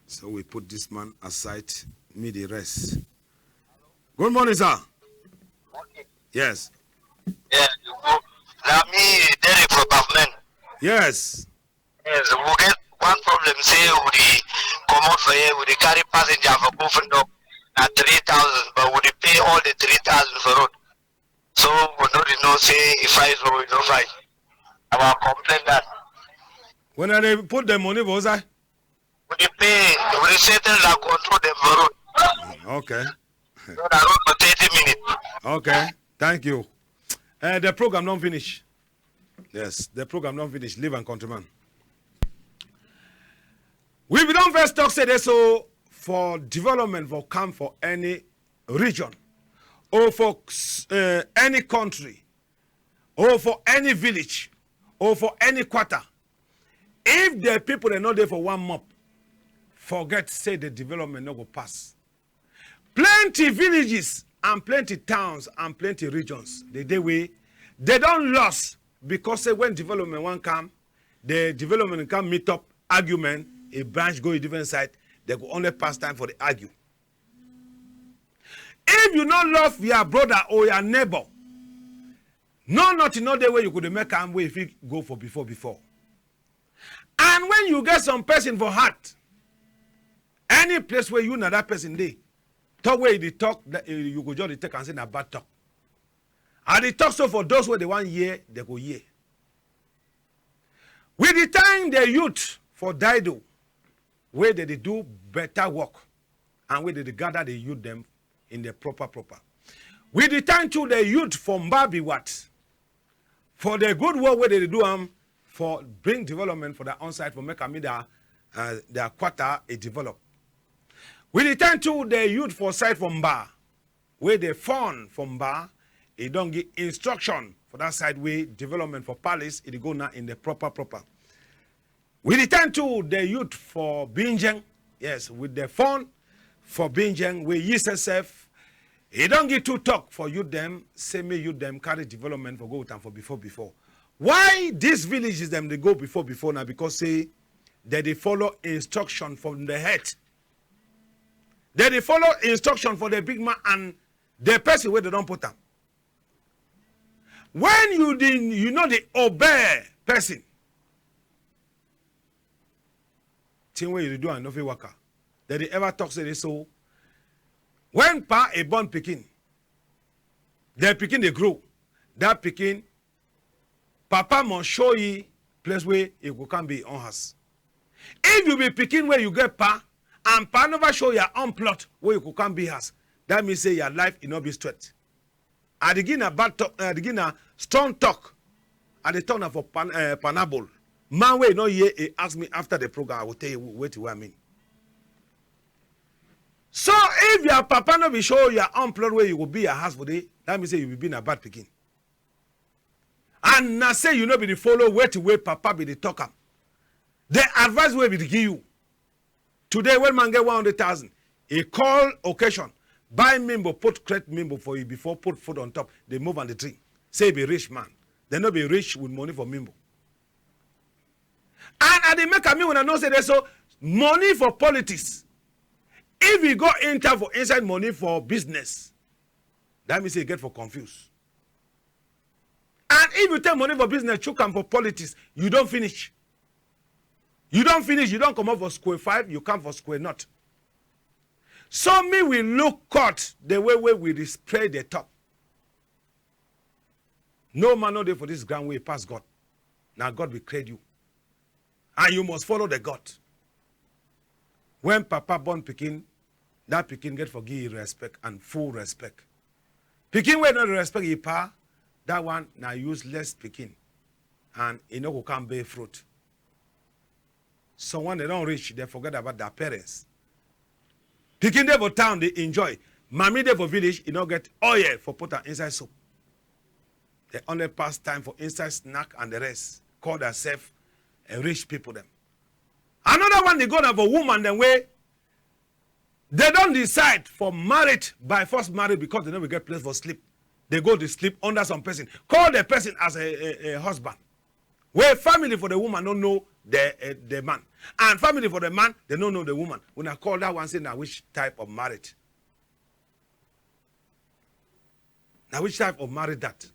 S1: So we put this man aside, me the rest. Good morning, sir.
S12: Okay.
S1: Yes.
S12: Yeah, now me, Derek for government.
S1: Yes.
S12: Yes, we get one problem, say, we come out for here, we carry passenger for moving up at 3,000, but we pay all the 3,000 for road. So we don't know, say, if I so we don't fight. I will complain that.
S1: When they put the money, was I?
S12: We pay, we settle and control them for road.
S1: Okay.
S12: So that road for 30 minutes.
S1: Okay. Thank you. The program don't finish. Yes, the program don't finish. Live and countryman. We don't first talk say this so for development for come for any region or for any country or for any village or for any quarter. If the people are not there for 1 month, forget say the development not go pass. Plenty villages and plenty towns and plenty regions they don't lose because say when development one come, the development can meet up argument. A branch go a different side, they go only pass time for the argue. If you not love your brother or your neighbor, not the way you could make a way if you go for before. And when you get some person for heart, any place where you know that person dey, talk where they talk, you go just take and say na bad talk. And they talk so for those where they want hear, they go hear. With the time the youth for Dido, where they do better work and where they gather the youth them in the proper. We return to the youth from Babi what? For the good work where they do for bring development for the on-site for make their quarter a develop. We return to the youth for site from Bar, where they fund from Bar, it don't give instruction for that side way development for palace, it go now in the proper. We return to the youth for Binjang, yes, with the fund for Binjang, we use yourself. It don't get to talk for youth them, say me youth them carry development for go and for before. Why these villages them they go before now? Because say that they follow instruction from the head. That they follow instruction for the big man and the person where they don't put them. When you know the obey person. Thing where you do and nothing worker. That they ever talk say this so. When pa a born picking, the picking they grow. That picking, papa must show you place where it can be on us. If you be picking where you get pa, and pa never show your own plot where you can be us, that means say your life will not be straight. At the beginning bad talk, at the beginning strong talk, at the turn for panable. Man way no ye he ask me after the program, I will tell you what I mean. So if your papa no be show your own plot where you will be a house for day, that means say you will be in a bad picking. And now say you know be the follow where to where papa be the talker. The advice will be to give you. Today when man get 100,000, he call occasion, buy member, put credit member for you before put food on top. They move on the tree. Say be rich man. They not be rich with money for member. And they make a me when I know say there's so money for politics. If you go inside money for business, that means you get for confused. And if you take money for business, you come for politics, you don't finish. You don't finish, you don't come up for square 5, you come for square naught. So me will look cut the way we spread the top. No man no day for this ground way past God. Now God will create you. And you must follow the God. When papa born Pekin, that Pekin get for give respect and full respect. Pekin will not respect your pa, that one now useless Pekin. And you know who can bear fruit. So when they don't reach, they forget about their parents. Pekin there for town, they enjoy. Mommy there for village, you don't get oil for put inside soup. They only pass time for inside snack and the rest. Call themselves rich people them. Another one they go now for woman then way They don't decide for marriage by first marriage because they never get place for sleep. They go to sleep under some person. Call the person as a husband. Where family for the woman don't know the man. And family for the man, they don't know the woman. When I call that one, say now which type of marriage? Now which type of marriage that?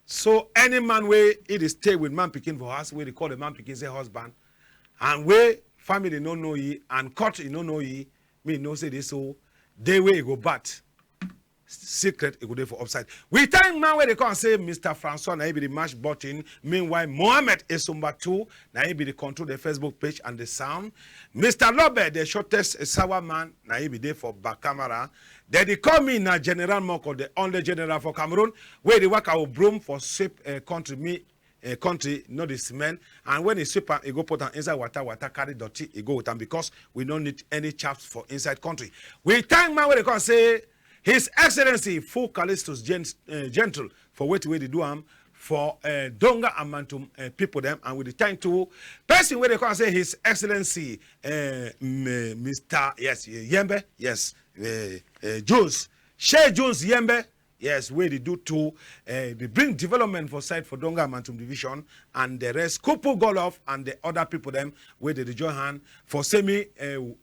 S1: So any man where it is stay with man picking for us, where they call the man picking say husband, and where family don't know ye and court you don't know ye, me no say this so they way go bad. Secret it go there for upside. We thank man where they come and say Mr. Francois na he be the match button. Meanwhile, Mohammed Esumba 2 na he be the control the Facebook page and the sound. Mr. Lobe, the shortest sour man, na he be there for back camera. Then they call me na General Moko, the only general for Cameroon, where they work our broom for sweep country me. Country, not the cement, and when he sweep he go put on inside water carry dirty, he go with them because we don't need any chaps for inside country. We thank man where they can say His Excellency Full Callistus Gentle for what way they do for Donga and Mantum people them, and with the time to person where they can say His Excellency Mr. Yes Yembe, yes Jones Shea Jones Yembe. Yes, where they do to they bring development for side for Donga Mantum Division and the rest, Kupu Golof and the other people them where they join hand for semi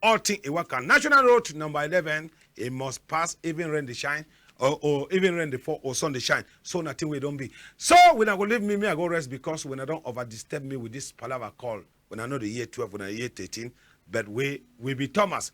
S1: all thing Iwaka National Road number 11. It must pass even rain the shine or even rain the fall or sun the shine. So nothing we don't be. So when I go leave me, I go rest because when I don't over disturb me with this palaver call when I know the year 12 when I year 13, but we be Thomas.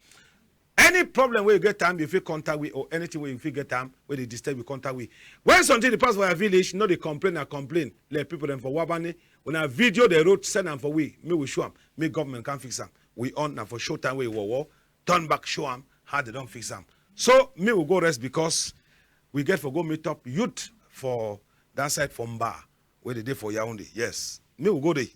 S1: Any problem where you get time, if you contact with or anything where you feel get time, where they disturb you contact with. When something they pass for a village, no they complain. Let people them for Wabani. When I video the road, send them for we will show them. Me government can fix them. We on now for short time we war. Turn back show them how they don't fix them. So me will go rest because we get for go meet up youth for that side from bar where they day for Yaoundé. Yes. Me will go there.